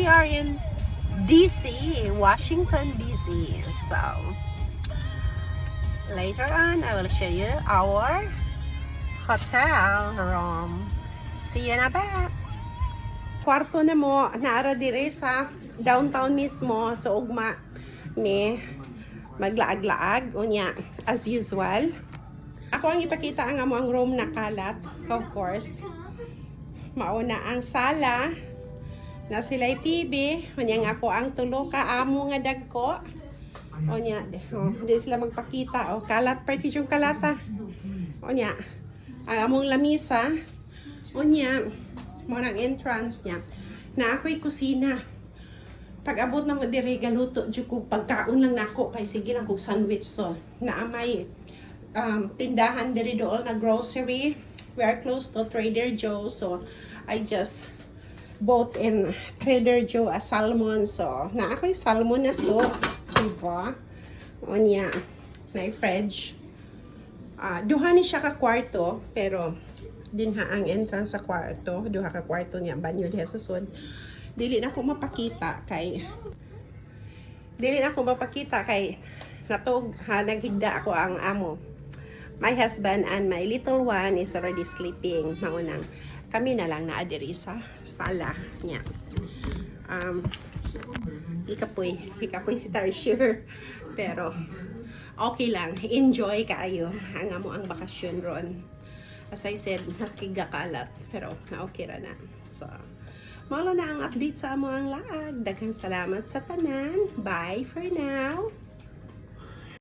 we are in DC, Washington, DC. So, later on, I will show you our hotel room. See you na back. Kwarto na mo, naara dire sa downtown mismo, sa ugma ni maglaag-laag, unya, as usual. Ako ang ipakita ang among room na kalat, of course. Mauna ang sala, na sila'y TV, unyang ako ang tulo ka amo nga dagko. Unya, di sila magpakita, kalat party yung kalata. Unya, ang among lamisa, unya, mo ng entrance niya, na ako'y kusina. Pag abot na mo dire galuto jud ko pagkaon lang nako kay sige lang kog sandwich so na may tindahan diri dool na grocery. We are close to Trader Joe, so I just bought in Trader Joe a salmon, so na ako'y salmon na soup, diba? Onya, may fridge. Duha ni siya ka kwarto, pero dinha ang entrance sa kwarto, duha ka kwarto niya, banyo diha sa sud. Dili na ako mapakita kay natog naghigda ako ang amo. My husband and my little one is already sleeping. Maunang kami na lang na diri sa sala niya. Ikapoy si Tarsher, pero okay lang, enjoy kaayo ang amo ang bakasyon ron. As I said, maski gakalat, pero na-okay ra na. So, malo na ang update sa amo ang laag. Daghang salamat sa tanan. Bye for now.